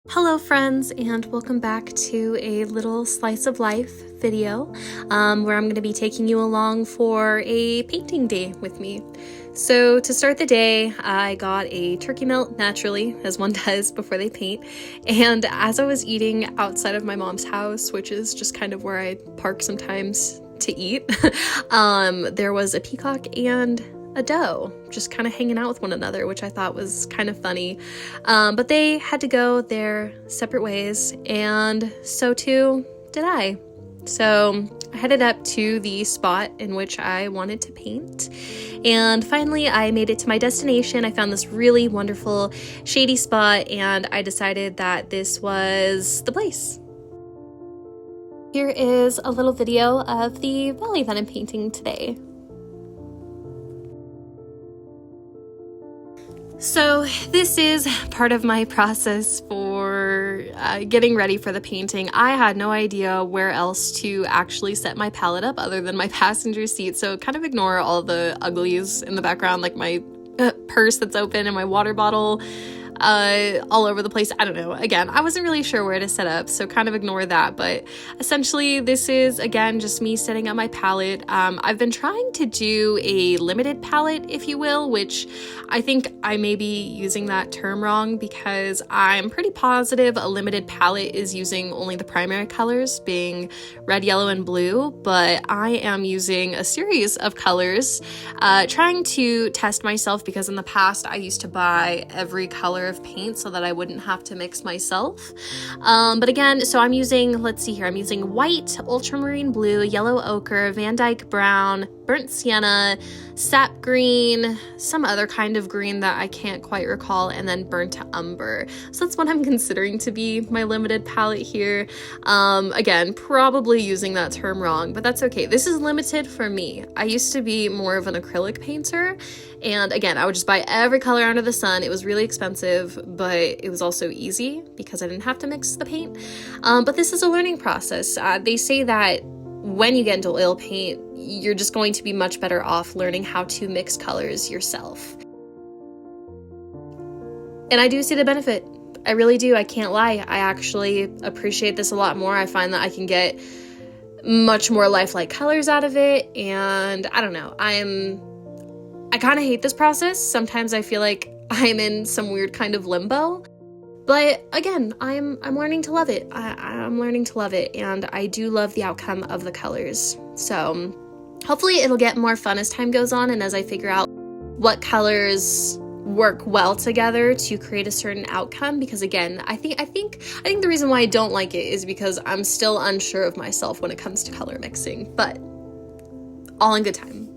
Hello friends, and welcome back to a little slice of life video where I'm going to be taking you along for a painting day with me. So to start the day, I got a turkey melt naturally, as one does before they paint, and as I was eating outside of my mom's house, which is just kind of where I park sometimes to eat, there was a peacock and a doe just kind of hanging out with one another, which I thought was kind of funny. But they had to go their separate ways, and so too did I. So I headed up to the spot in which I wanted to paint, and finally I made it to my destination. I found this really wonderful shady spot, and I decided that this was the place. Here is a little video of the valley that I'm painting today. So this is part of my process for getting ready for the painting. I had no idea where else to actually set my palette up other than my passenger seat, so kind of ignore all the uglies in the background, like my purse that's open and my water bottle all over the place. I don't know. Again, I wasn't really sure where to set up, so kind of ignore that. But essentially, this is, again, just me setting up my palette. I've been trying to do a limited palette, if you will, which I think I may be using that term wrong, because I'm pretty positive a limited palette is using only the primary colors, being red, yellow, and blue. But I am using a series of colors, trying to test myself, because in the past I used to buy every color of paint so that I wouldn't have to mix myself. But again, so I'm using, let's see here, I'm using white, ultramarine blue, yellow ochre, Van Dyke brown, burnt sienna, sap green, some other kind of green that I can't quite recall, and then burnt umber. So that's what I'm considering to be my limited palette here. Again, probably using that term wrong, but that's okay. This is limited for me. I used to be more of an acrylic painter, and again, I would just buy every color under the sun. It was really expensive, but it was also easy because I didn't have to mix the paint. But this is a learning process. They say that when you get into oil paint, you're just going to be much better off learning how to mix colors yourself. And I do see the benefit. I really do. I can't lie. I actually appreciate this a lot more. I find that I can get much more lifelike colors out of it, and I don't know. I kind of hate this process. Sometimes I feel like I'm in some weird kind of limbo. But again, I'm learning to love it. I'm learning to love it, and I do love the outcome of the colors. So hopefully it'll get more fun as time goes on, and as I figure out what colors work well together to create a certain outcome. Because again, I think the reason why I don't like it is because I'm still unsure of myself when it comes to color mixing. But all in good time.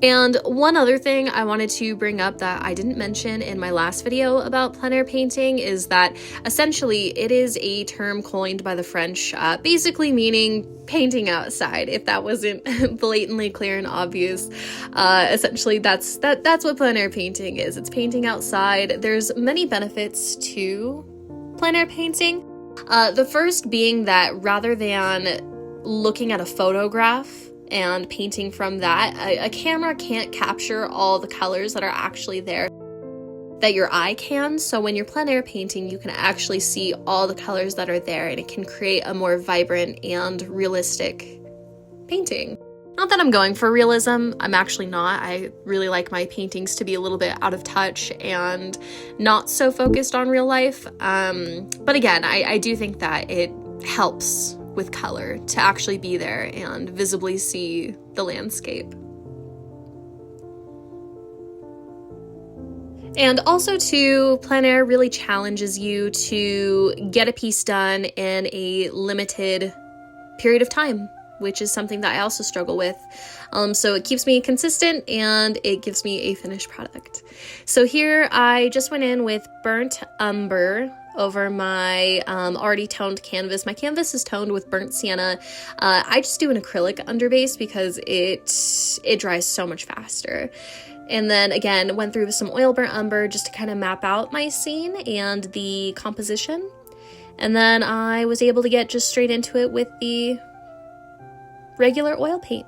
And one other thing I wanted to bring up that I didn't mention in my last video about plein air painting is that essentially it is a term coined by the French, basically meaning painting outside, if that wasn't blatantly clear and obvious. Essentially that's what plein air painting is. It's painting outside. There's many benefits to plein air painting. The first being that rather than looking at a photograph and painting from that, a camera can't capture all the colors that are actually there that your eye can. So when you're plein air painting, you can actually see all the colors that are there, and it can create a more vibrant and realistic painting. Not that I'm going for realism, I'm actually not. I really like my paintings to be a little bit out of touch and not so focused on real life. But again, I do think that it helps with color to actually be there and visibly see the landscape. And also too, plein air really challenges you to get a piece done in a limited period of time, which is something that I also struggle with. So it keeps me consistent and it gives me a finished product. So here I just went in with burnt umber over my already toned canvas. My canvas is toned with burnt sienna. I just do an acrylic underbase because it dries so much faster. And then again, went through with some oil burnt umber just to kind of map out my scene and the composition. And then I was able to get just straight into it with the regular oil paint.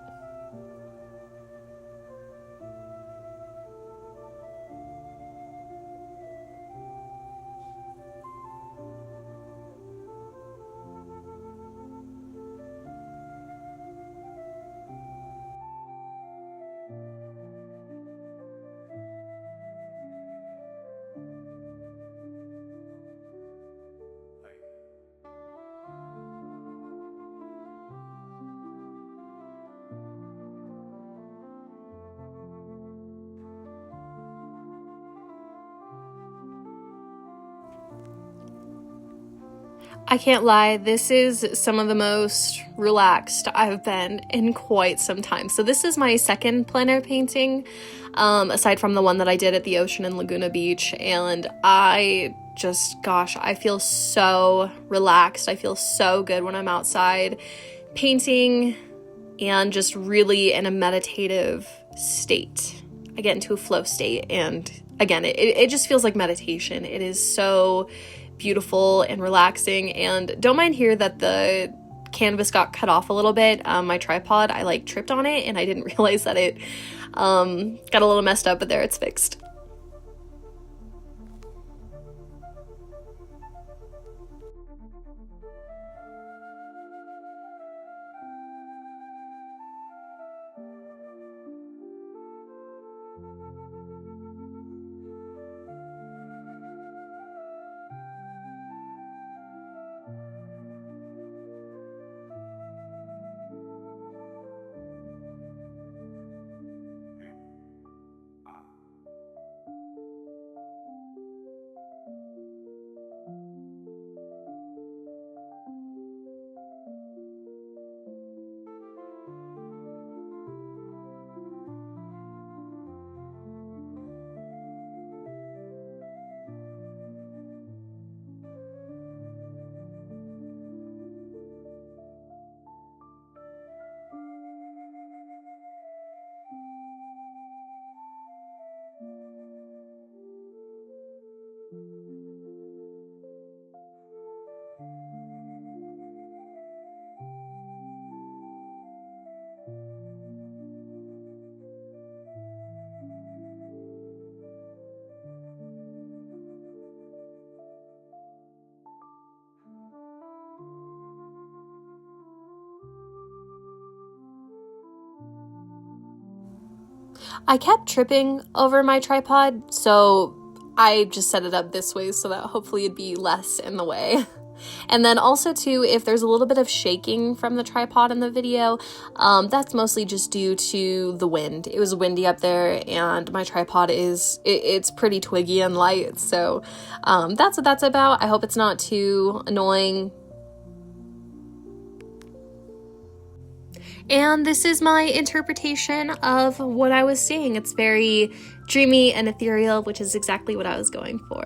I can't lie, this is some of the most relaxed I've been in quite some time. So this is my second plein air painting, aside from the one that I did at the ocean in Laguna Beach, and I feel so relaxed. I feel so good when I'm outside painting and just really in a meditative state. I get into a flow state, and again, it just feels like meditation. It is so beautiful and relaxing. And don't mind here that the canvas got cut off a little bit. My tripod, I tripped on it and I didn't realize that it got a little messed up, but there, it's fixed. I kept tripping over my tripod, so I just set it up this way so that hopefully it'd be less in the way. And then also too, if there's a little bit of shaking from the tripod in the video, that's mostly just due to the wind. It was windy up there, and my tripod it's pretty twiggy and light, so that's what that's about. I hope it's not too annoying. And this is my interpretation of what I was seeing. It's very dreamy and ethereal, which is exactly what I was going for.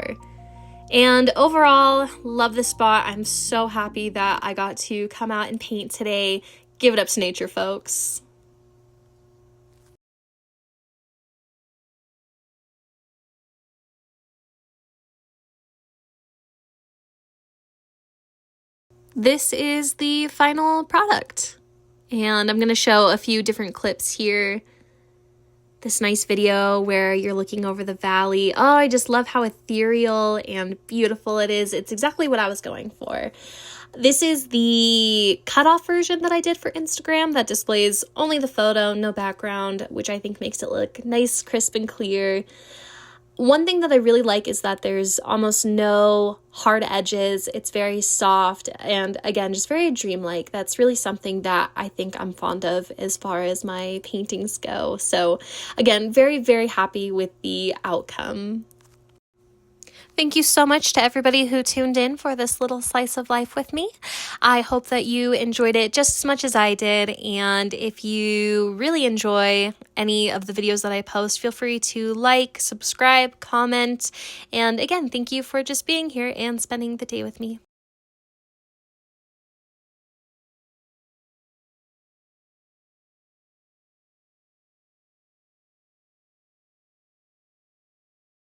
And overall, love this spot. I'm so happy that I got to come out and paint today. Give it up to nature, folks. This is the final product. And I'm going to show a few different clips here. This nice video where you're looking over the valley. Oh, I just love how ethereal and beautiful it is. It's exactly what I was going for. This is the cutoff version that I did for Instagram that displays only the photo, no background, which I think makes it look nice, crisp, and clear. One thing that I really like is that there's almost no hard edges. It's very soft and, again, just very dreamlike. That's really something that I think I'm fond of as far as my paintings go. So, again, very, very happy with the outcome. Thank you so much to everybody who tuned in for this little slice of life with me. I hope that you enjoyed it just as much as I did. And if you really enjoy any of the videos that I post, feel free to like, subscribe, comment. And again, thank you for just being here and spending the day with me.